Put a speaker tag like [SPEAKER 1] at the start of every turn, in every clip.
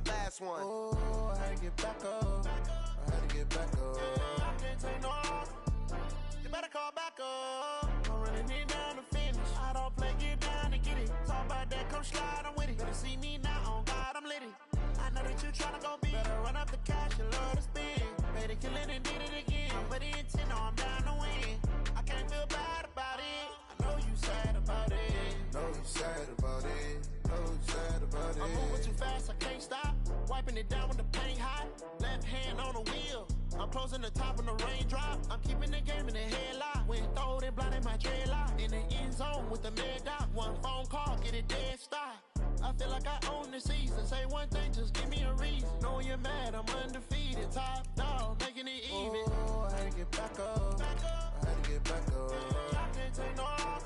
[SPEAKER 1] my last one.
[SPEAKER 2] Oh, I had to get back up. I had to get back up. I can't take no loss. You better call back up. I'm running it down to finish. I don't play, get down and get it. Talk about that, come slide, I'm with it. Better see me now, on God, I'm litty. I know that you tryna go big. Better run up the cash, you love to spin. Made it, kill it, and did it again. But the intent, no, I'm down to win. I can't feel bad about it. I know you sad about it.
[SPEAKER 1] Know you sad about it. Know you sad about it.
[SPEAKER 2] I'm moving too fast, I can't stop. Wiping it down with the paint hot. Left hand on the wheel. I'm closing the top when the raindrop. I'm keeping the game in the headlock. When throwed and blinded my dreadlock. In the end zone with the mad dot. One phone call, get it dead stop. I feel like I own the season. Say one thing, just give me a reason. Knowing you're mad, I'm undefeated. Top dog, making it even.
[SPEAKER 1] Oh, I had to get back up. I had to get back up.
[SPEAKER 2] I can't take no loss.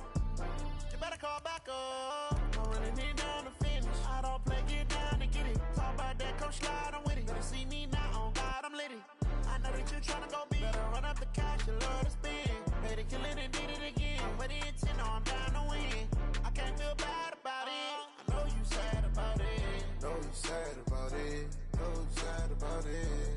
[SPEAKER 2] You better call back up. I'm running it down to finish. I don't play, get down and get it. Talk about that, come slide, I'm with it. Better see me now, on God, I'm litty. I know that you tryna go big. Better run up the cash, you love to spin. Made it, kill it, and did it again. But the intent, no, I'm down to win. I can't feel bad about it. I know you sad about it.
[SPEAKER 1] Know you sad about it. Know you sad about it.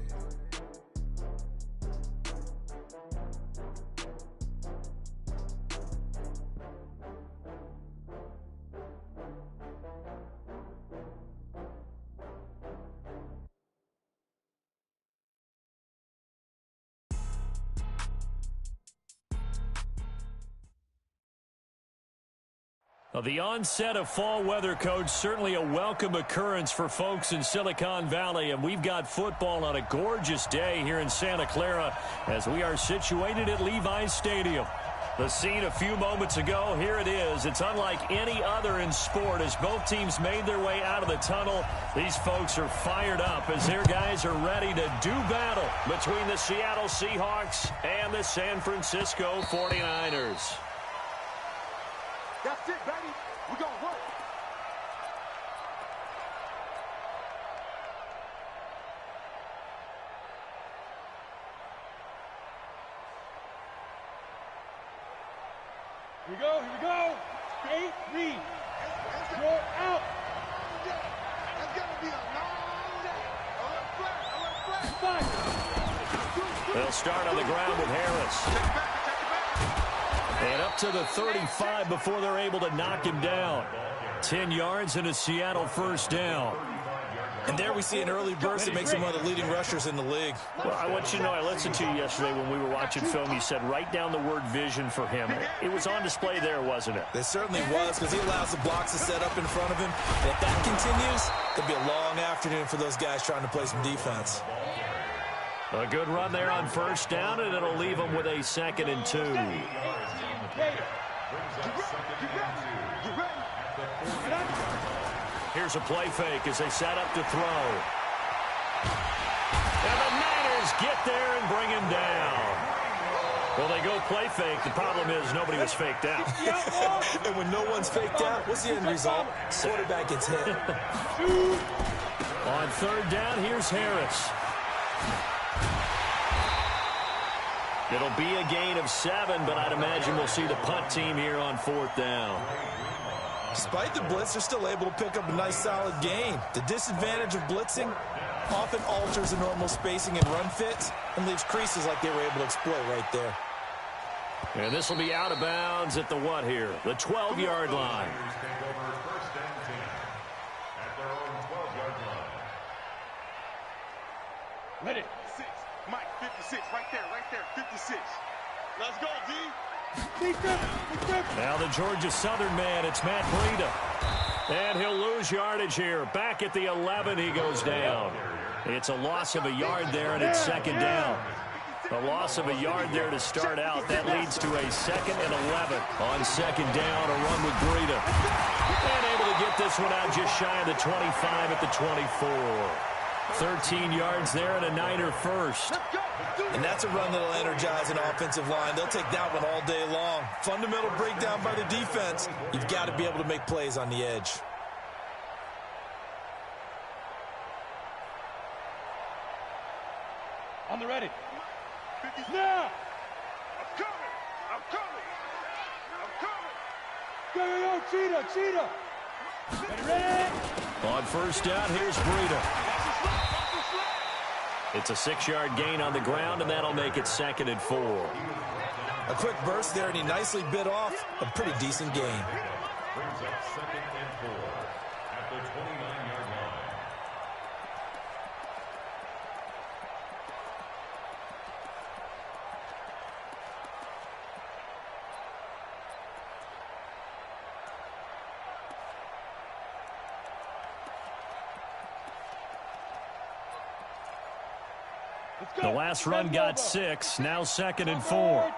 [SPEAKER 3] Well, the onset of fall weather, Coach, certainly a welcome occurrence for folks in Silicon Valley, and we've got football on a gorgeous day here in Santa Clara as we are situated at Levi's Stadium. The scene a few moments ago, here it is. It's unlike any other in sport as both teams made their way out of the tunnel. These folks are fired up as their guys are ready to do battle between the Seattle Seahawks and the San Francisco 49ers.
[SPEAKER 4] That's it, baby. We're going to work.
[SPEAKER 5] Here we go, here we go. Straight read. You're out.
[SPEAKER 4] That's going to be a long day. Flag.
[SPEAKER 3] They'll start on the ground with Harris. And up to the 35 before they're able to knock him down. 10 yards and a Seattle first down.
[SPEAKER 6] And there we see an early burst that makes him one of the leading rushers in the league.
[SPEAKER 3] Well, I want you to know, I listened to you yesterday when we were watching film. You said write down the word vision for him. It was on display there, wasn't it?
[SPEAKER 6] It certainly was, because he allows the blocks to set up in front of him. And if that continues, it'll be a long afternoon for those guys trying to play some defense.
[SPEAKER 3] A good run there on first down, and it'll leave them with a 2nd and 2. Here's a play fake as they set up to throw. And the Niners get there and bring him down. Well, they go play fake. The problem is nobody was faked out.
[SPEAKER 6] And when no one's faked out, what's the end result? Quarterback gets hit.
[SPEAKER 3] On third down, here's Harris. It'll be a gain of 7, but I'd imagine we'll see the punt team here on 4th down.
[SPEAKER 6] Despite the blitz, they're still able to pick up a nice, solid gain. The disadvantage of blitzing often alters the normal spacing and run fits and leaves creases like they were able to exploit right there.
[SPEAKER 3] And this will be out of bounds at the what here? The 12-yard line.
[SPEAKER 5] Ready.
[SPEAKER 4] 6. Mike, 56. Right there, 56. Let's go, D.
[SPEAKER 3] Now the Georgia Southern man, it's Matt Breida. And he'll lose yardage here. Back at the 11, he goes down. It's a loss of a yard there, and it's 2nd down. A loss of a yard there to start out. That leads to a 2nd and 11. On 2nd down, a run with Breida. And able to get this one out just shy of the 25 at the 24. 13 yards there and a Niner first.
[SPEAKER 6] And that's a run that'll energize an offensive line. They'll take that one all day long. Fundamental breakdown by the defense. You've got to be able to make plays on the edge.
[SPEAKER 5] On the ready.
[SPEAKER 4] Now! I'm coming!
[SPEAKER 5] Go, Cheetah!
[SPEAKER 3] On first down, here's Breida. It's a 6-yard gain on the ground, and that'll make it 2nd and 4.
[SPEAKER 6] A quick burst there, and he nicely bit off a pretty decent gain.
[SPEAKER 7] Brings up 2nd and 4 at the 29-yard line.
[SPEAKER 3] The last run got 6. Now 2nd and 4.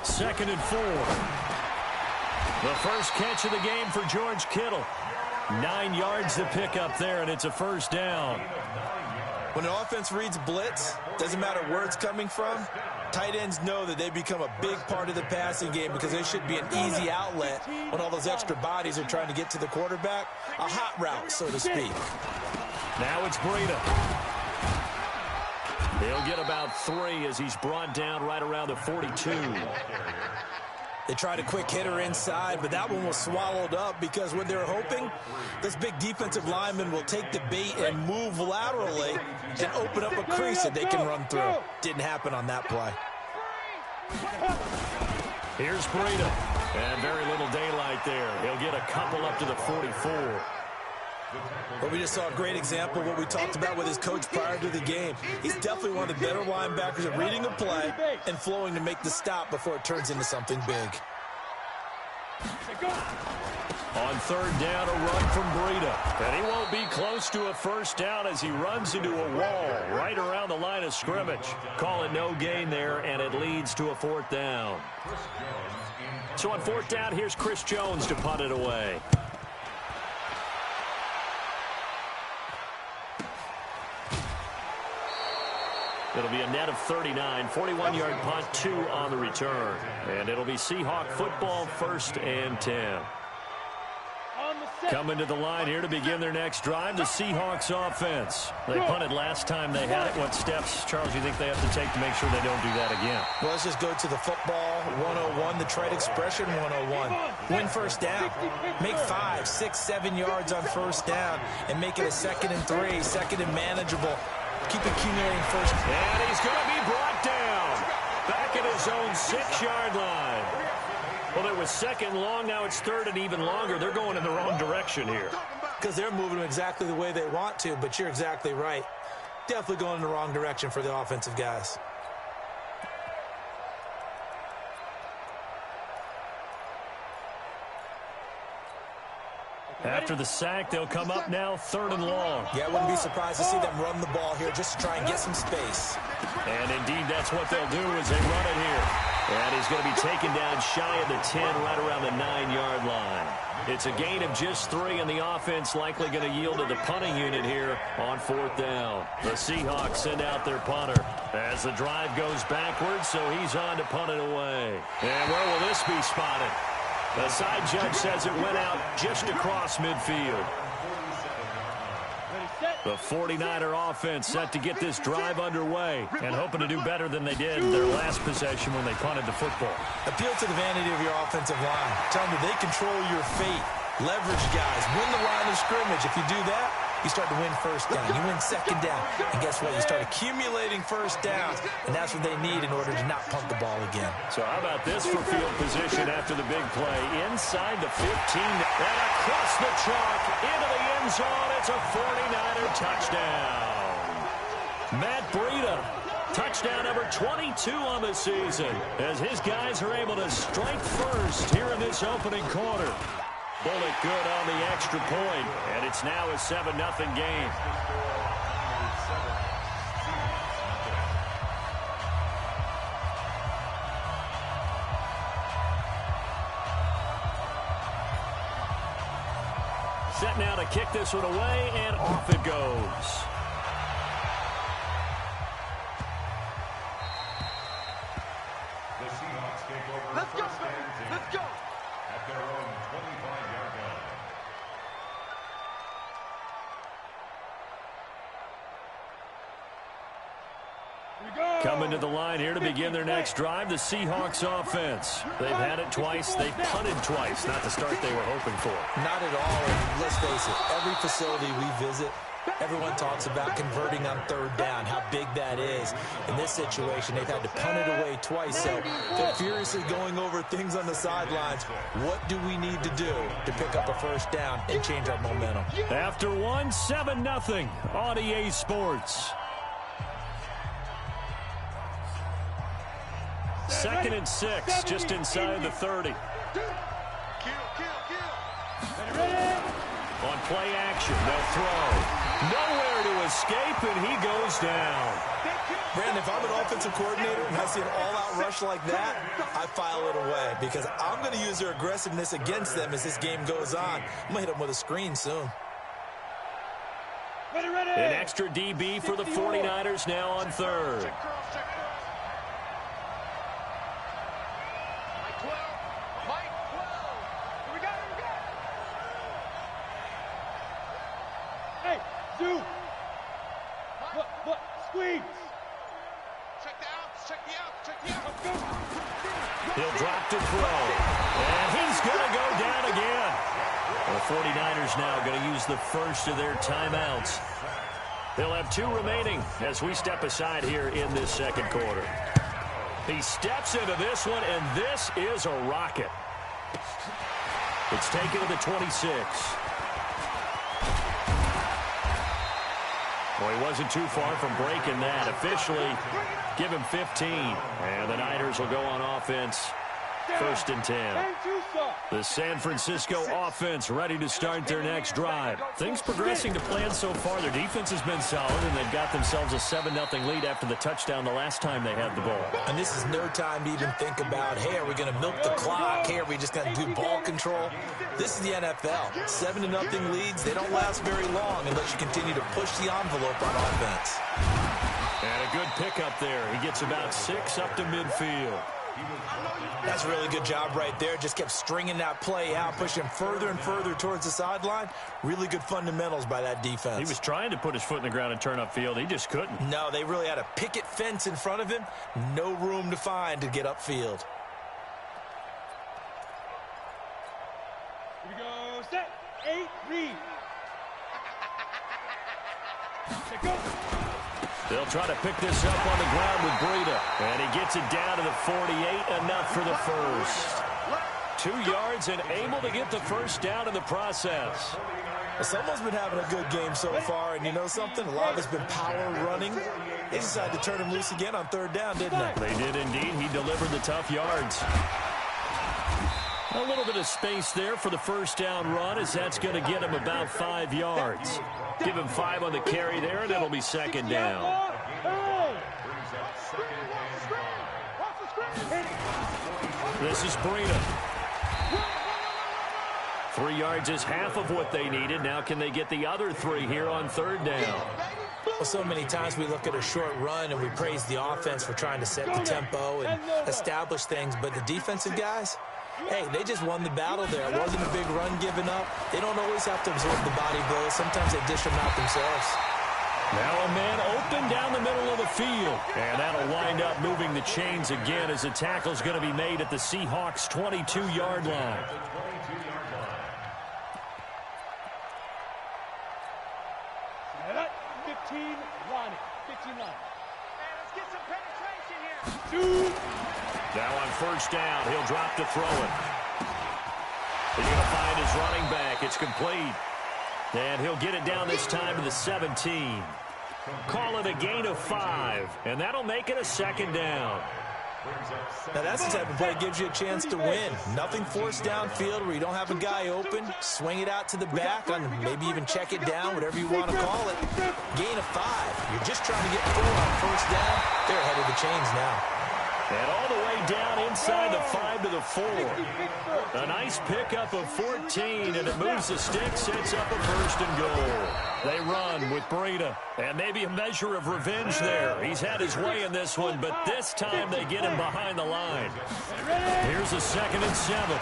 [SPEAKER 3] 2nd and 4. The first catch of the game for George Kittle. 9 yards to pick up there, and it's a first down.
[SPEAKER 6] When an offense reads blitz, doesn't matter where it's coming from, tight ends know that they become a big part of the passing game because they should be an easy outlet when all those extra bodies are trying to get to the quarterback. A hot route, so to speak.
[SPEAKER 3] Now it's Breida. He'll get about 3 as he's brought down right around the 42.
[SPEAKER 6] They tried a quick hitter inside, but that one was swallowed up because what they were hoping, this big defensive lineman will take the bait and move laterally and open up a crease that they can run through. Didn't happen on that play.
[SPEAKER 3] Here's Breida. And very little daylight there. He'll get a couple up to the 44.
[SPEAKER 6] But we just saw a great example of what we talked about with his coach prior to the game. He's definitely one of the better linebackers at reading a play and flowing to make the stop before it turns into something big.
[SPEAKER 3] On third down, a run from Breida. And he won't be close to a first down as he runs into a wall right around the line of scrimmage. Call it no gain there, and it leads to a 4th down. So on 4th down, here's Chris Jones to punt it away. It'll be a net of 39, 41-yard punt, 2 on the return. And it'll be Seahawk football, 1st and 10. Coming to the line here to begin their next drive, the Seahawks offense. They punted last time they had it. What steps, Charles, do you think they have to take to make sure they don't do that again?
[SPEAKER 6] Well, let's just go to the football 101, the trade expression 101. Win first down. Make 5, 6, 7 yards on first down and make it a 2nd and 3, 2nd and manageable. Keep accumulating first.
[SPEAKER 3] And he's going to be brought down back at his own 6-yard line. Well, it was 2nd long. Now it's 3rd and even longer. They're going in the wrong direction here.
[SPEAKER 6] Because they're moving exactly the way they want to, but you're exactly right. Definitely going in the wrong direction for the offensive guys.
[SPEAKER 3] After the sack, they'll come up now 3rd and long.
[SPEAKER 6] Yeah, I wouldn't be surprised to see them run the ball here just to try and get some space.
[SPEAKER 3] And indeed, that's what they'll do as they run it here. And he's going to be taken down shy of the 10, right around the 9-yard line. It's a gain of just 3, and the offense likely going to yield to the punting unit here on 4th down. The Seahawks send out their punter as the drive goes backwards, so he's on to punt it away. And where will this be spotted? The side judge says it went out just across midfield. The 49er offense set to get this drive underway and hoping to do better than they did in their last possession when they punted the football.
[SPEAKER 6] Appeal to the vanity of your offensive line. Tell them that they control your fate. Leverage guys. Win the line of scrimmage. If you do that, you start to win first down. You win 2nd down. And guess what? You start accumulating first downs. And that's what they need in order to not punt the ball again.
[SPEAKER 3] So how about this for field position after the big play? Inside the 15 and across the chalk into the end zone. It's a 49er touchdown. Matt Breida. Touchdown number 22 on the season as his guys are able to strike first here in this opening quarter. Bullet good on the extra point, and it's now a 7-0 game. Set now to kick this one away, and off it goes.
[SPEAKER 7] The Seahawks take over.
[SPEAKER 4] Let's go, let's go.
[SPEAKER 7] At their own 25-yard line.
[SPEAKER 3] Coming to the line here to begin their next drive, the Seahawks offense. They've had it twice. They've punted twice. Not the start they were hoping for.
[SPEAKER 6] Not at all. And let's face it, every facility we visit, everyone talks about converting on third down, how big that is. In this situation, they've had to punt it away twice. So they're furiously going over things on the sidelines. What do we need to do to pick up a first down and change our momentum?
[SPEAKER 3] After one, 7-0 on EA Sports. 2nd and 6, just inside the 30. On play action, they'll throw. Nowhere to escape, and he goes down.
[SPEAKER 6] Brandon, if I'm an offensive coordinator and I see an all-out rush like that, I file it away because I'm going to use their aggressiveness against them as this game goes on. I'm going to hit them with a screen soon.
[SPEAKER 3] An extra DB for the 49ers now on third.
[SPEAKER 5] Squeeze.
[SPEAKER 3] He'll drop to throw. And he's going to go down again. The 49ers now going to use the first of their timeouts. They'll have 2 remaining as we step aside here in this second quarter. He steps into this one, and this is a rocket. It's taken to the 26. Well, he wasn't too far from breaking that. Officially, give him 15. And the Niners will go on offense. 1st and 10. The San Francisco offense ready to start their next drive. Things progressing to plan so far. Their defense has been solid, and they've got themselves a 7-0 lead after the touchdown the last time they had the ball.
[SPEAKER 6] And this is no time to even think about, hey, are we going to milk the clock? Hey, are we just going to do ball control? This is the NFL. 7-0 leads, they don't last very long unless you continue to push the envelope on offense.
[SPEAKER 3] And a good pickup there. He gets about 6 up to midfield.
[SPEAKER 6] That's a really good job right there. Just kept stringing that play out, pushing him further and further towards the sideline. Really good fundamentals by that defense.
[SPEAKER 3] He was trying to put his foot in the ground and turn upfield. He just couldn't.
[SPEAKER 6] No, they really had a picket fence in front of him. No room to find to get upfield.
[SPEAKER 5] Here we go. Set. 8, read. Set, go.
[SPEAKER 3] They'll try to pick this up on the ground with Breida. And he gets it down to the 48, enough for the first. 2 yards and able to get the first down in the process.
[SPEAKER 6] Well, someone's been having a good game so far, and you know something? A lot of it's been power running. They decided to turn him loose again on 3rd down, didn't they?
[SPEAKER 3] They did indeed. He delivered the tough yards. A little bit of space there for the first down run, as that's going to get him about 5 yards. Give him 5 on the carry there, and it'll be 2nd down. This is Breida. 3 yards is half of what they needed. Now can they get the other 3 here on 3rd down?
[SPEAKER 6] Well, so many times we look at a short run and we praise the offense for trying to set the tempo and establish things, but the defensive guys, hey, they just won the battle there. It wasn't a big run given up. They don't always have to absorb the body blows. Sometimes they dish them out themselves.
[SPEAKER 3] Now a man open down the middle of the field. And that'll wind up moving the chains again as the tackle's going to be made at the Seahawks' 22-yard line.
[SPEAKER 5] Set up. 15, Ronnie. 15 line.
[SPEAKER 8] Let's get some penetration here.
[SPEAKER 5] 2.
[SPEAKER 3] Now on 1st down, he'll drop to throw it. He's going to find his running back. It's complete. And he'll get it down this time to the 17. Call it a gain of 5. And that'll make it a 2nd down.
[SPEAKER 6] Now that's the type of play that gives you a chance to win. Nothing forced downfield where you don't have a guy open. Swing it out to the back, and maybe even check it down, whatever you want to call it. Gain of 5. You're just trying to get 4 on 1st down. They're ahead of the chains now.
[SPEAKER 3] And all the way down inside the 5 to the 4. A nice pickup of 14, and it moves the stick, sets up a 1st and goal. They run with Breida, and maybe a measure of revenge there. He's had his way in this one, but this time they get him behind the line. Here's a 2nd and 7.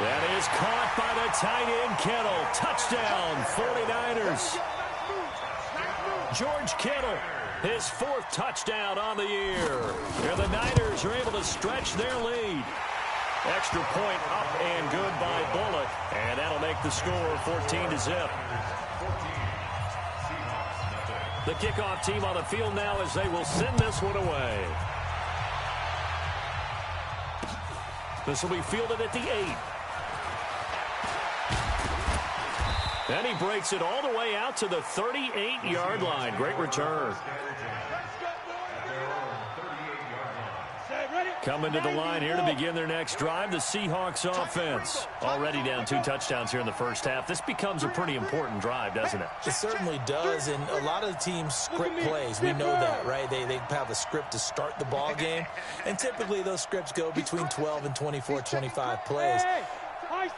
[SPEAKER 3] That is caught by the tight end, Kittle. Touchdown, 49ers. George Kittle His 4th touchdown on the year. And the Niners are able to stretch their lead. Extra point up and good by Bullock. And that'll make the score 14-0. The kickoff team on the field now as they will send this one away. This will be fielded at the 8. And he breaks it all the way out to the 38-yard line. Great return. Coming to the line here to begin their next drive, the Seahawks offense. Already down 2 touchdowns here in the first half. This becomes a pretty important drive, doesn't it?
[SPEAKER 6] It certainly does, and a lot of the teams script plays. We know that, right? They have a script to start the ball game, and typically those scripts go between 12 and 24, 25 plays.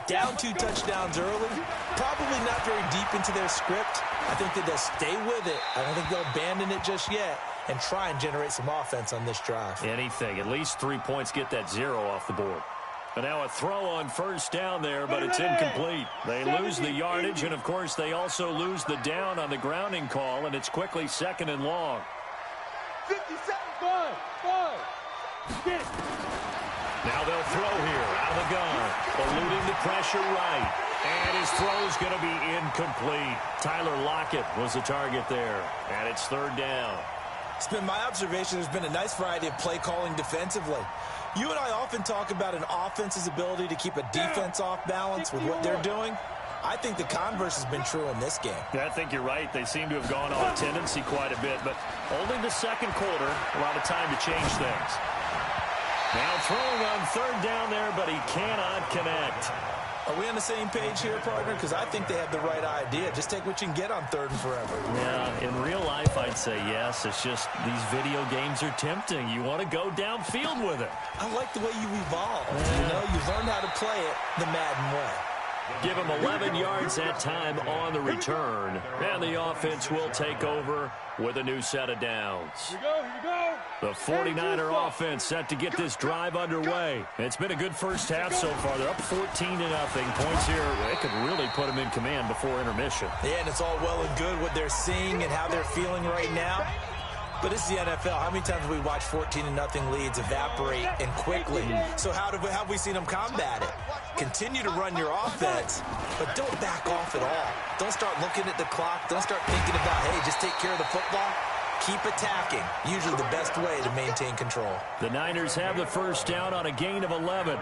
[SPEAKER 6] Down 2 touchdowns early, probably not very deep into their script. I think that they'll stay with it. I don't think they'll abandon it just yet and try and generate some offense on this drive.
[SPEAKER 3] Anything. At least 3 points, get that 0 off the board. But now a throw on first down there, but it's incomplete. They lose the yardage, and, of course, they also lose the down on the grounding call, and it's quickly 2nd and long.
[SPEAKER 5] 57.
[SPEAKER 3] Now they'll throw here out of the gun, eluding the pressure right. And his throw is going to be incomplete. Tyler Lockett was the target there, and it's 3rd down.
[SPEAKER 6] It's been my observation there's been a nice variety of play calling defensively. You and I often talk about an offense's ability to keep a defense off balance with what they're doing. I think the converse has been true in this game.
[SPEAKER 3] Yeah, I think you're right. They seem to have gone off tendency quite a bit, but only the 2nd quarter, a lot of time to change things. Now throwing on 3rd down there, but he cannot connect.
[SPEAKER 6] Are we on the same page here, partner? Because I think they have the right idea. Just take what you can get on 3rd and forever.
[SPEAKER 3] Yeah, in real life, I'd say yes. It's just these video games are tempting. You want to go downfield with it.
[SPEAKER 6] I like the way you evolve. You know, you've learned how to play it the Madden way.
[SPEAKER 3] Give him 11 yards that time on the return. And the offense will take over with a new set of downs.
[SPEAKER 5] Here we go.
[SPEAKER 3] The 49er offense set to get this drive underway. It's been a good first half so far. They're up 14-0. Points here, it could really put them in command before intermission.
[SPEAKER 6] Yeah, and it's all well and good what they're seeing and how they're feeling right now. But it's the NFL. How many times have we watched 14-0 leads evaporate and quickly? So how have we seen them combat it? Continue to run your offense, but don't back off at all. Don't start looking at the clock. Don't start thinking about, hey, just take care of the football. Keep attacking. Usually the best way to maintain control.
[SPEAKER 3] The Niners have the first down on a gain of 11.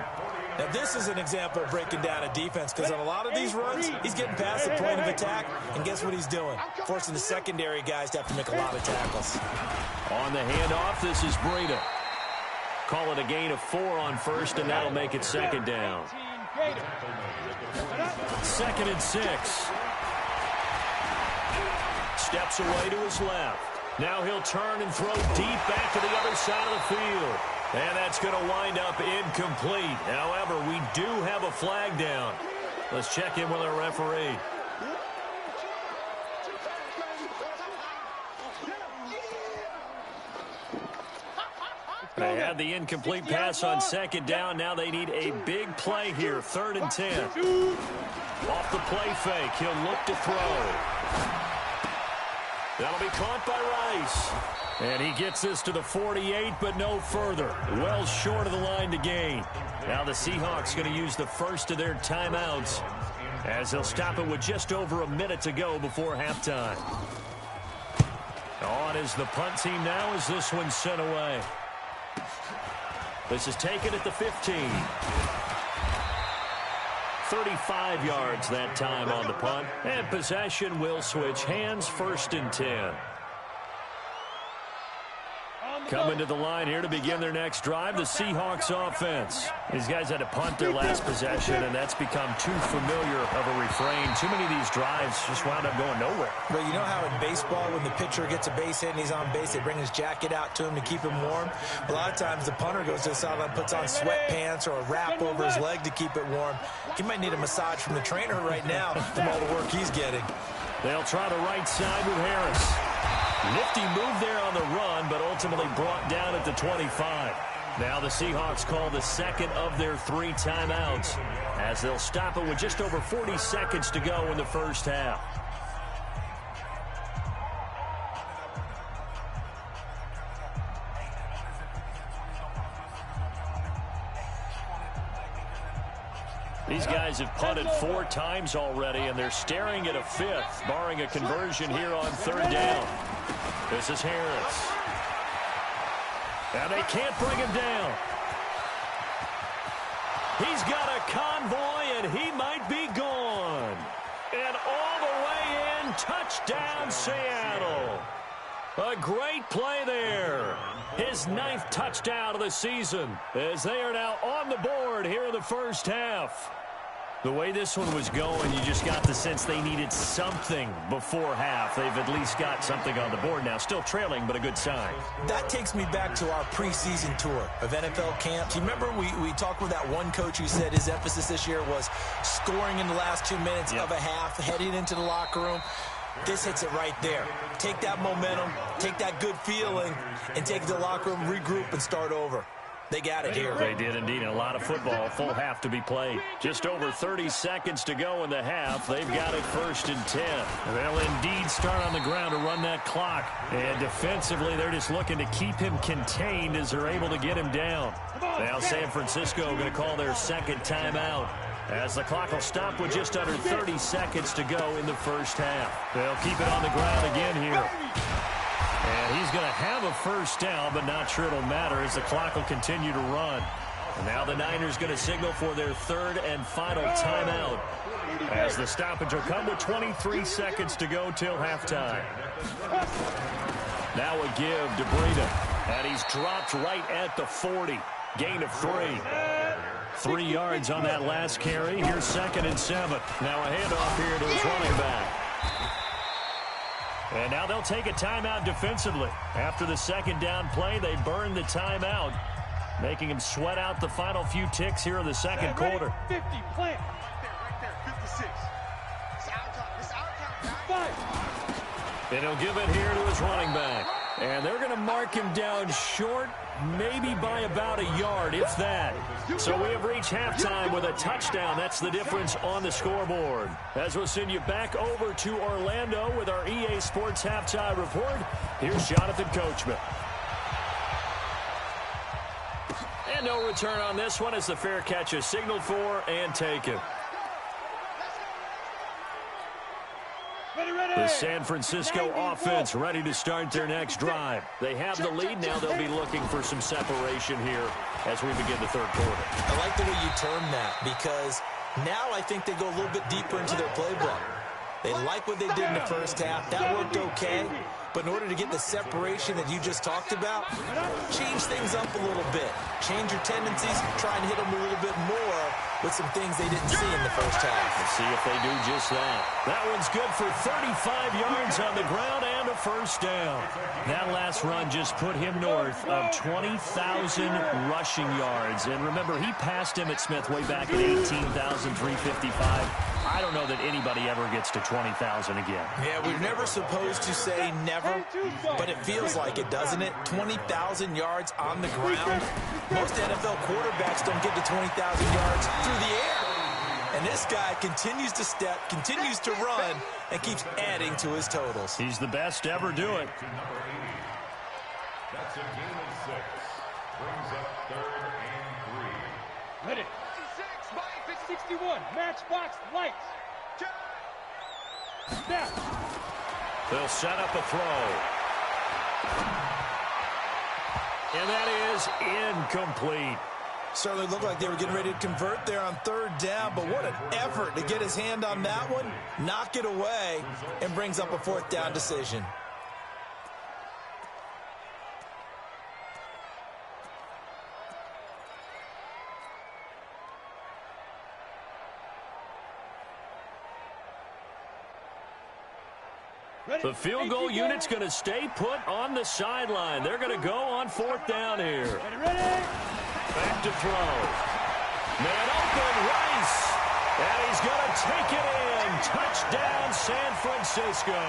[SPEAKER 6] Now, this is an example of breaking down a defense because on a lot of these runs, he's getting past the point of attack, and guess what he's doing? Forcing the secondary guys to have to make a lot of tackles.
[SPEAKER 3] On the handoff, this is Breida. Call it a gain of 4 on first, and that'll make it 2nd down. 2nd and 6. Steps away to his left. Now he'll turn and throw deep back to the other side of the field. And that's going to wind up incomplete. However, we do have a flag down. Let's check in with our referee. They had the incomplete pass on 2nd down. Now they need a big play here. 3rd and 10. Off the play fake. He'll look to throw. That'll be caught by Rice. And he gets this to the 48, but no further. Well short of the line to gain. Now the Seahawks going to use the first of their timeouts as they'll stop it with just over a minute to go before halftime. On is the punt team now as this one's sent away. This is taken at the 15. 35 yards that time on the punt. And possession will switch hands. 1st and 10. Coming to the line here to begin their next drive, the Seahawks offense. These guys had to punt their last possession, and that's become too familiar of a refrain. Too many of these drives just wound up going nowhere.
[SPEAKER 6] But you know how in baseball, when the pitcher gets a base hit and he's on base, they bring his jacket out to him to keep him warm? A lot of times the punter goes to the sideline, puts on sweatpants or a wrap over his leg to keep it warm. He might need a massage from the trainer right now from all the work he's getting.
[SPEAKER 3] They'll try the right side with Harris. Nifty move there on the run, but ultimately brought down at the 25. Now the Seahawks call the 2nd of their 3 timeouts as they'll stop it with just over 40 seconds to go in the first half. These guys have punted 4 times already, and they're staring at a 5th, barring a conversion here on 3rd down. This is Harris. And they can't bring him down. He's got a convoy, and he might be gone. And all the way in, touchdown Seattle. A great play there. His 9th touchdown of the season as they are now on the board here in the first half. The way this one was going, you just got the sense they needed something before half. They've at least got something on the board now. Still trailing, but a good sign.
[SPEAKER 6] That takes me back to our preseason tour of NFL camps. You remember we talked with that one coach who said his emphasis this year was scoring in the last 2 minutes of a half, heading into the locker room. This hits it right there. Take that momentum, take that good feeling, and take it to the locker room, regroup, and start over. They got it here.
[SPEAKER 3] They did indeed. A lot of football, full half to be played. Just over 30 seconds to go in the half. They've got it 1st and 10. They'll indeed start on the ground to run that clock. And defensively, they're just looking to keep him contained as they're able to get him down. Now San Francisco going to call their 2nd timeout, as the clock will stop with just under 30 seconds to go in the first half. They'll keep it on the ground again here. And he's going to have a 1st down, but not sure it'll matter as the clock will continue to run. And now the Niners going to signal for their 3rd and final timeout, as the stoppage will come with 23 seconds to go till halftime. Now a give to Breida, and he's dropped right at the 40. Gain of 3. 3 yards on that last carry. Here's 2nd and 7. Now a handoff here to his running back. And now they'll take a timeout defensively. After the 2nd down play, they burn the timeout, making him sweat out the final few ticks here in the 2nd quarter.
[SPEAKER 5] 50, plant.
[SPEAKER 4] Right there, 56. It's our time. It's our time.
[SPEAKER 5] 5.
[SPEAKER 3] And he'll give it here to his running back. And they're going to mark him down short, maybe by about a yard, if that. So we have reached halftime with a touchdown. That's the difference on the scoreboard. As we'll send you back over to Orlando with our EA Sports Halftime Report, here's Jonathan Coachman. And no return on this one as the fair catch is signaled for and taken. The San Francisco offense ready to start their next drive. They have the lead. Now they'll be looking for some separation here as we begin the 3rd quarter.
[SPEAKER 6] I like the way you term that, because now I think they go a little bit deeper into their playbook. They like what they did in the first half. That worked okay. But in order to get the separation that you just talked about, change things up a little bit. Change your tendencies, try and hit them a little bit more with some things they didn't see in the first half.
[SPEAKER 3] Let's see if they do just that. That one's good for 35 yards on the ground and a 1st down. That last run just put him north of 20,000 rushing yards. And remember, he passed him at Smith way back at 18,355. I don't know that anybody ever gets to 20,000 again.
[SPEAKER 6] Yeah, we're never supposed to say never, but it feels like it, doesn't it? 20,000 yards on the ground. Most NFL quarterbacks don't get to 20,000 yards through the air. And this guy continues to step, continues to run, and keeps adding to his totals.
[SPEAKER 3] He's the best to ever do it.
[SPEAKER 7] That's a gain of 6. Brings up 3rd and 3.
[SPEAKER 5] Ready. 61, matchbox lights. Snap.
[SPEAKER 3] They'll set up a throw. And that is incomplete.
[SPEAKER 6] Certainly looked like they were getting ready to convert there on 3rd down, but what an effort to get his hand on that one, knock it away, and brings up a 4th down decision.
[SPEAKER 3] The field goal unit's going to stay put on the sideline. They're going to go on 4th down here. Back to throw. Man open, Rice. And he's going to take it in. Touchdown, San Francisco.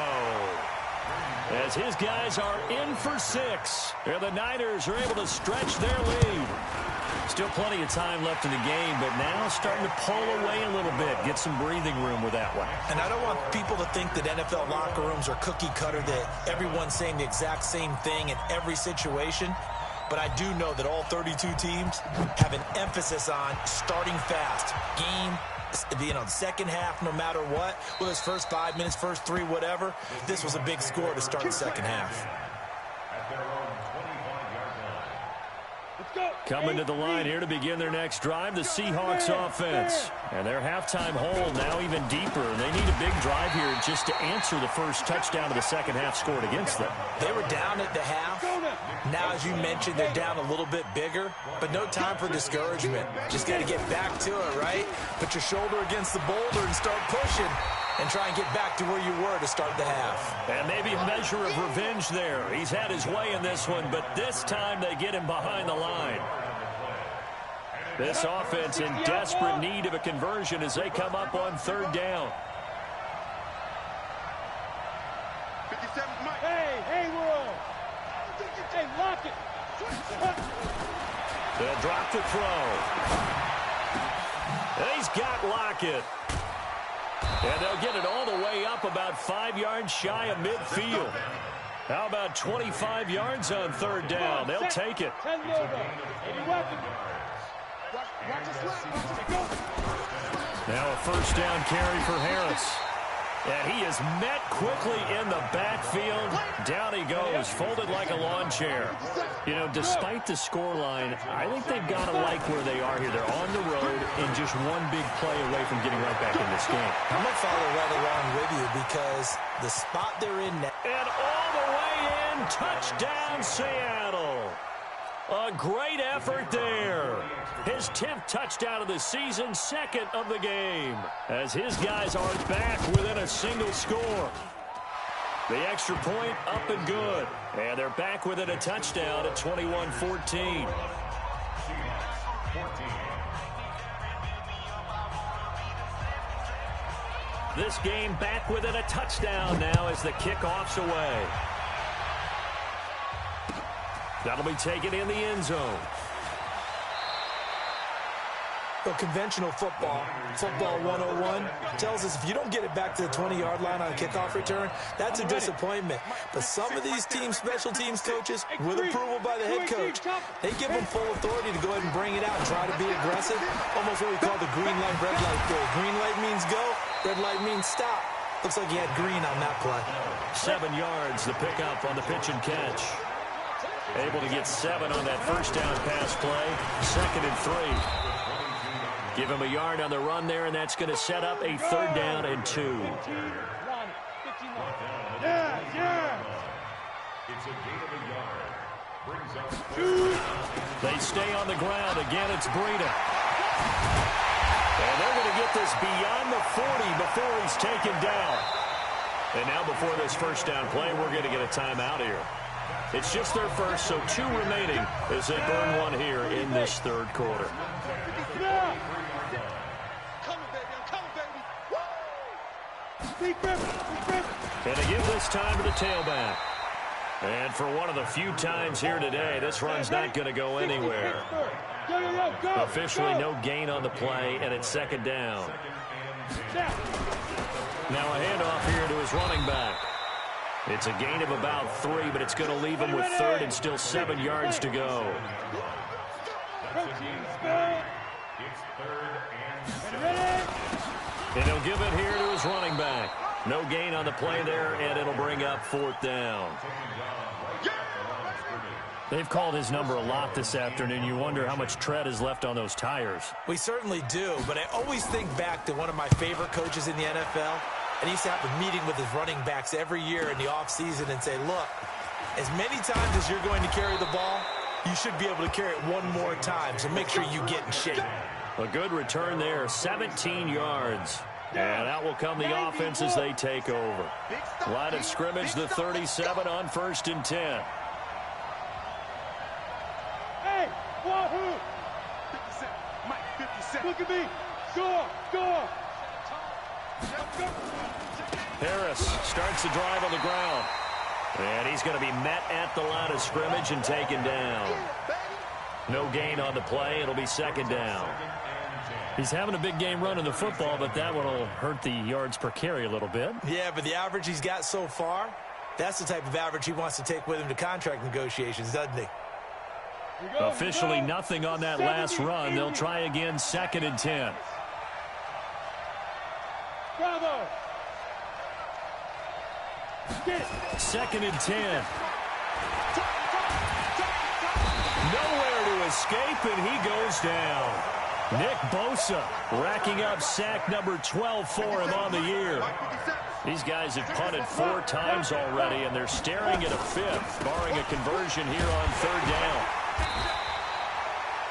[SPEAKER 3] As his guys are in for 6. And the Niners are able to stretch their lead. Still plenty of time left in the game, but now starting to pull away a little bit. Get some breathing room with that one.
[SPEAKER 6] And I don't want people to think that NFL locker rooms are cookie cutter, that everyone's saying the exact same thing in every situation. but I do know that all 32 teams have an emphasis on starting fast. The second half, no matter what, whether it's first 5 minutes, first 3, whatever, this was a big score to start the second half.
[SPEAKER 3] Coming to the line here to begin their next drive, the Seahawks offense. And their halftime hole now even deeper. And they need a big drive here just to answer the first touchdown of the second half scored against them.
[SPEAKER 6] They were down at the half. Now, as you mentioned, they're down a little bit bigger, but no time for discouragement. Just got to get back to it, right? Put your shoulder against the boulder and start pushing. And try and get back to where you were to start the half.
[SPEAKER 3] And maybe a measure of revenge there. He's had his way in this one, but this time they get him behind the line. This offense in desperate need of a conversion as they come up on third down.
[SPEAKER 5] Hey, we're on. Hey, lock it.
[SPEAKER 3] They'll drop the throw. He's got Lockett. And they'll get it all the way up about 5 yards shy of midfield. How about 25 yards on third down? They'll take it. Now a first down carry for Harris. And he is met quickly in the backfield. Down he goes, folded like a lawn chair. You know, despite the scoreline, I think they've got to like where they are here. They're on the road and just one big play away from getting right back in this game.
[SPEAKER 6] I'm going to follow right along with you because the spot they're in now.
[SPEAKER 3] And all the way in, touchdown Seattle. A great effort there. His 10th touchdown of the season, second of the game. As his guys are back within a single score. The extra point up and good. And they're back within a touchdown at 21-14. This game back within a touchdown now as the kickoff's away. That'll be taken in the end zone.
[SPEAKER 6] Well, conventional football 101, tells us if you don't get it back to the 20-yard line on a kickoff return, that's a disappointment. But some of these teams, special teams coaches, with approval by the head coach, they give them full authority to go ahead and bring it out and try to be aggressive. Almost what we call the green light, red light theory. Green light means go, red light means stop. Looks like he had green on that play.
[SPEAKER 3] 7 yards, the pickup on the pitch and catch. Able to get 7 on that first down pass play. 2nd and 3. Give him a yard on the run there, and that's going to set up a 3rd down and 2. They stay on the ground. Again, it's Breida. And they're going to get this beyond the 40 before he's taken down. And now before this first down play, we're going to get a timeout here. It's just their first, so 2 remaining as they burn one here in this 3rd quarter. And they give this time to the tailback. And for one of the few times here today, this run's not going to go anywhere. Officially no gain on the play, and it's 2nd down. Now a handoff here to his running back. It's a gain of about 3, but it's going to leave him with 3rd and still 7 yards to go. And he'll give it here to his running back. No gain on the play there, and it'll bring up 4th down. They've called his number a lot this afternoon. You wonder how much tread is left on those tires.
[SPEAKER 6] We certainly do, but I always think back to one of my favorite coaches in the NFL. And he used to have a meeting with his running backs every year in the offseason and say, look, as many times as you're going to carry the ball, you should be able to carry it one more time, so make sure you get in shape.
[SPEAKER 3] A good return there, 17 yards. And out will come the offense as they take over. Line of scrimmage, the 37 on 1st and 10.
[SPEAKER 5] Hey, Wahoo!
[SPEAKER 4] 57, Mike, 57.
[SPEAKER 5] Look at me. Score, score.
[SPEAKER 3] Harris starts the drive on the ground. And he's going to be met at the line of scrimmage and taken down. No gain on the play. It'll be 2nd down. He's having a big game running the football, but that one will hurt the yards per carry a little bit.
[SPEAKER 6] Yeah, but the average he's got so far, that's the type of average he wants to take with him to contract negotiations, doesn't he?
[SPEAKER 3] Officially nothing on that last run. They'll try again, 2nd and 10.
[SPEAKER 5] Bravo.
[SPEAKER 3] 2nd and 10. Nowhere to escape, and he goes down. Nick Bosa racking up sack number 12 for him on the year. These guys have punted 4 times already, and they're staring at a 5th, barring a conversion here on 3rd down.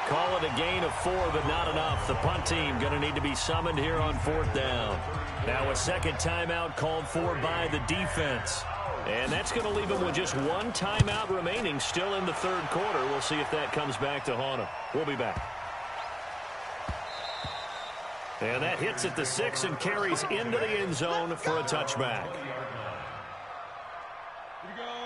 [SPEAKER 3] Call it a gain of 4, but not enough. The punt team going to need to be summoned here on 4th down. Now a 2nd timeout called for by the defense. And that's going to leave them with just 1 timeout remaining still in the 3rd quarter. We'll see if that comes back to haunt them. We'll be back. And that hits at the 6 and carries into the end zone for a touchback.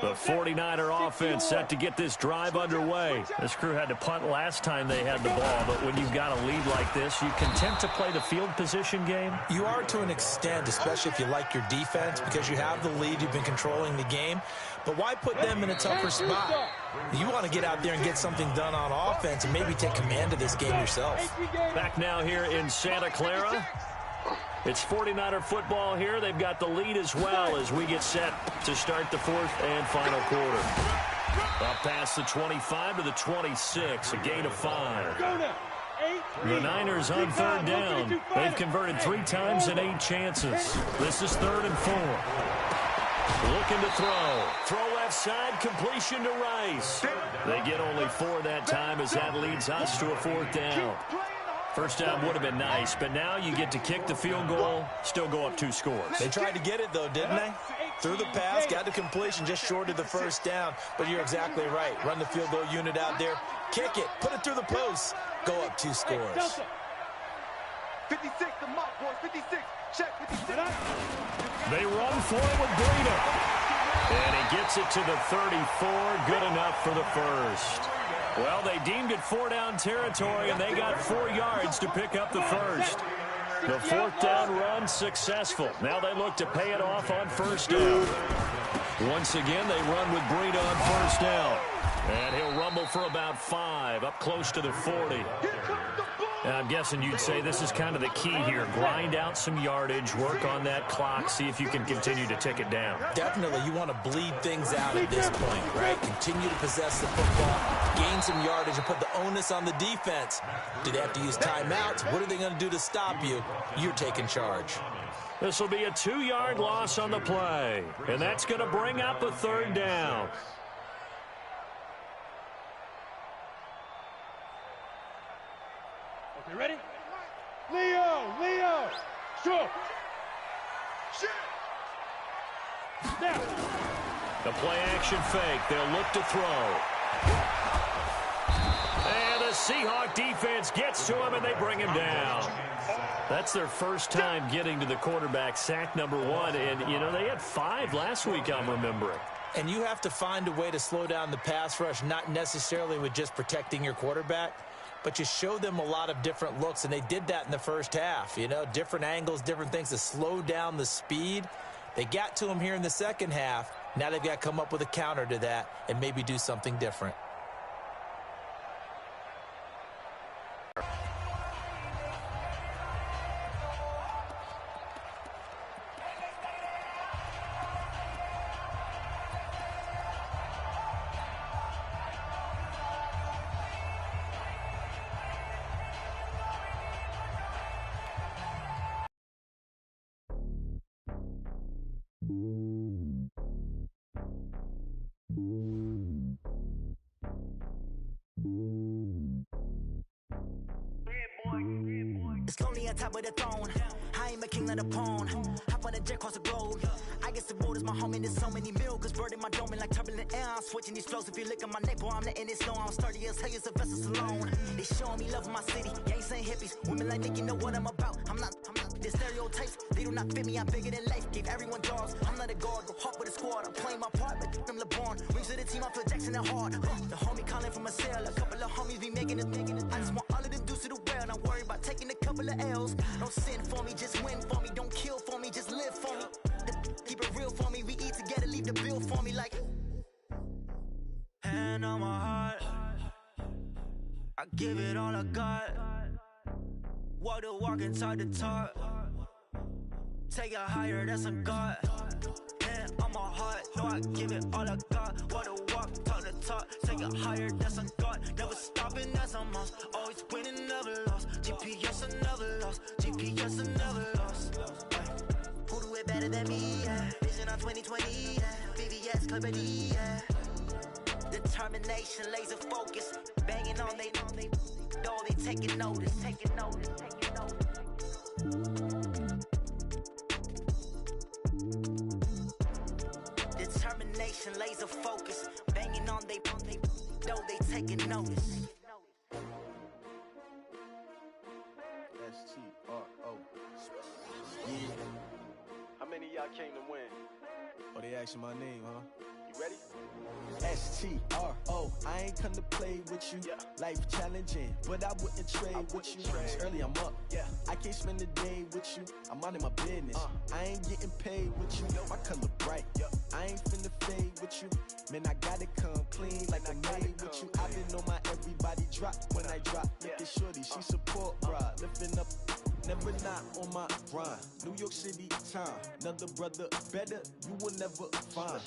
[SPEAKER 3] The 49er offense set to get this drive underway. This crew had to punt last time they had the ball, but when you've got a lead like this, you content to play the field position game?
[SPEAKER 6] You are to an extent, especially if you like your defense, because you have the lead, you've been controlling the game. But why put them in a tougher spot? You want to get out there and get something done on offense and maybe take command of this game yourself.
[SPEAKER 3] Back now here in Santa Clara. It's 49er football here. They've got the lead as well as we get set to start the 4th and final quarter. Up past the 25 to the 26, a gain of 5. The Niners on 3rd down. They've converted 3 times in 8 chances. This is 3rd and 4. Looking to throw. Throw left side, completion to Rice. They get only 4 that time as that leads us to a 4th down. First down would have been nice, but now you get to kick the field goal, still go up 2 scores.
[SPEAKER 6] They tried to get it, though, didn't they? Threw the pass, got the completion just short of the 1st down. But you're exactly right. Run the field goal unit out there, kick it, put it through the post, go up 2 scores.
[SPEAKER 4] 56, the mark, boys, 56. Check, 56.
[SPEAKER 3] They run for it with Breida. And he gets it to the 34, good enough for the 1st. Well, they deemed it 4-down territory, and they got 4 yards to pick up the 1st. The 4th down run successful. Now they look to pay it off on 1st down. Once again, they run with Breida on 1st down. And he'll rumble for about 5, up close to the 40. And I'm guessing you'd say this is kind of the key here. Grind out some yardage, work on that clock, see if you can continue to tick it down.
[SPEAKER 6] Definitely, you want to bleed things out at this point, right? Continue to possess the football, gain some yardage, and put the onus on the defense. Do they have to use timeouts? What are they going to do to stop you? You're taking charge.
[SPEAKER 3] This will be a 2-yard loss on the play, and that's going to bring up a 3rd down.
[SPEAKER 5] Okay, ready? Leo, sure. Now.
[SPEAKER 3] The play action fake. They'll look to throw. And the Seahawk defense gets to him, and they bring him down. That's their first time getting to the quarterback, sack number 1. And, you know, they had 5 last week, I'm remembering.
[SPEAKER 6] And you have to find a way to slow down the pass rush, not necessarily with just protecting your quarterback, but you show them a lot of different looks, and they did that in the 1st half. You know, different angles, different things to slow down the speed. They got to him here in the 2nd half. Now they've got to come up with a counter to that and maybe do something different.
[SPEAKER 9] It's lonely on top of the throne. I am a king of the pawn. Hop on a jet across the globe. I guess the road is my home and there's so many milkers burning my dome like turbulent air. I'm switching these flows. If you look at my neck, boy, I'm letting it slow. I'm sturdy as hell as a vessel alone. They showing me love in my city. You ain't saying hippies. Women like Nick, you know what I'm about. I'm not. The stereotypes, they do not fit me. I'm bigger than life. Gave everyone jobs. I'm not a guard. Go hard with a squad. I'm playing my part, but I'm LeBron. Rings to the team. I feel Jackson and hard. The homie calling from a cell. A couple of homies be making it. I just want all of them dudes to the well. Not worry about taking a couple of L's. Don't sin for me, just win for me. Don't kill for me, just live for me. Keep it real for me. We eat together, leave the bill for me like. Hand on my heart. give it all I got. Walk the walk and talk the talk. Take it higher, that's a God. And on my heart, know I give it all I got. Walk the walk, talk the talk. Take it higher, that's a God. Never stopping, that's a must. Always winning, never lost. GPS, I never lost. GPS, I never lost. Who do it better than me? Yeah. Vision on 2020. Yeah. VVS, Clarity. Yeah. Determination, laser focus. Banging on they know they taking notice. Taking notice. Taking notice. Determination, laser focus, banging on they know they taking notice.
[SPEAKER 2] S-T-R-O. Yeah.
[SPEAKER 4] How many of y'all came to win?
[SPEAKER 2] Oh, they asking my name, huh?
[SPEAKER 4] You ready?
[SPEAKER 2] S-T-R-O. I ain't come to play with you.
[SPEAKER 4] Yeah.
[SPEAKER 2] Life challenging, but I wouldn't trade with you. It's early, I'm up.
[SPEAKER 4] Yeah.
[SPEAKER 2] I can't spend the day with you. I'm minding my business. I ain't getting paid with you. My color bright. I ain't finna fade with you. Man, I gotta come clean like I made with you. I've been on my everybody drop when I drop. Look at shorty, she support, bruh. Lifting up. Never not on my grind. New York City time. Another brother better, you will never find.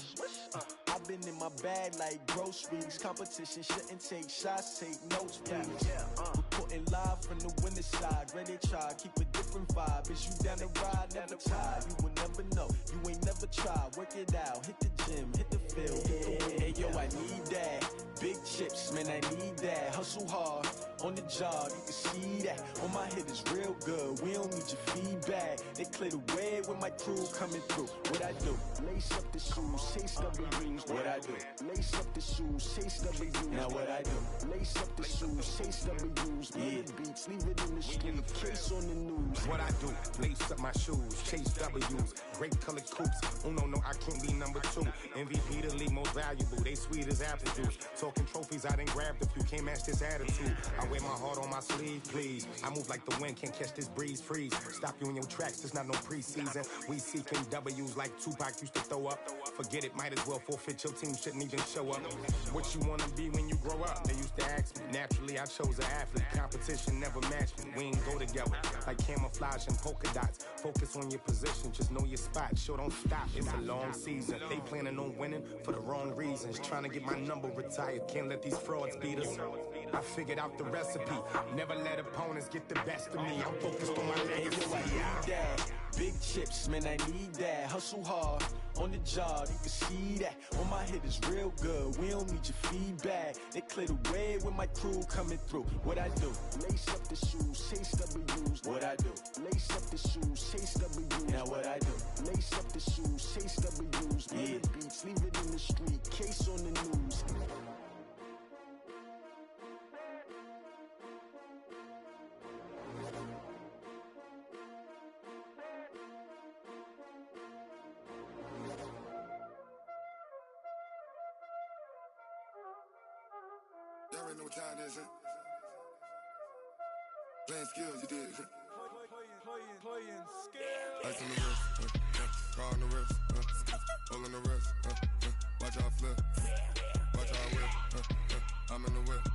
[SPEAKER 2] I've been in my bag like groceries. Competition shouldn't take shots, take notes, please. Reporting live from the winning side. Ready to try, keep a different vibe. Is you down the ride, never tired. You will never know, you ain't never tried. Work it out, hit the gym, hit the field, hit the wind. Hey yo, I need that. Big chips, man, I need that. Hustle hard, on the job, you can see that. On my head is real good, we don't need your feedback. They clear the way when my crew coming through. What I do? Lace up the shoes, chase W's. What I do? Lace up the shoes, chase W's. Now what I do? Lace up the shoes, chase W's. Yeah. Beats, leave it in the street, case on the news.
[SPEAKER 10] What I do? Lace up my shoes, chase W's. Great colored coops. Oh no, I can't be number 2. MVP the league most valuable. They sweet as apple juice. Talking trophies, I done grabbed a few. Can't match this attitude. I wear my heart on my sleeve, please. I move like the wind, can't catch this breeze. Freeze. Stop you in your tracks. There's not no preseason. We seeking W's like Tupac used to throw up. Forget it, might as well forfeit. Your team shouldn't even show up. What you wanna be when you grow up? They used to ask me. Naturally, I chose an athlete. Competition never matched me. We ain't go together like camouflage and polka dots. Focus on your position, just know your spot. Sure, don't stop. It's a long season. They planning on winning for the wrong reasons. Trying to get my number retired. Can't let these frauds beat us. I figured out the recipe. Never let opponents get the best of me. I'm focused on my legacy.
[SPEAKER 2] I need that. Big chips, man, I need that. Hustle hard, on the job, you can see that. On my head is real good, we don't need your feedback. They clear the way when my crew coming through. What I do? Lace up the shoes, chase W's. What I do? Lace up the shoes, chase W's. Now what I do? Lace up the shoes, chase W's. Yeah. Beats, leave it in the street, case on the news.
[SPEAKER 1] Y'all already know what time it is, huh? Playing skills, you did, huh?
[SPEAKER 6] Playing skills.
[SPEAKER 1] Ice on the wrist, car on the wrist, hole in the wrist, watch out flip, watch out whip, I'm in the whip,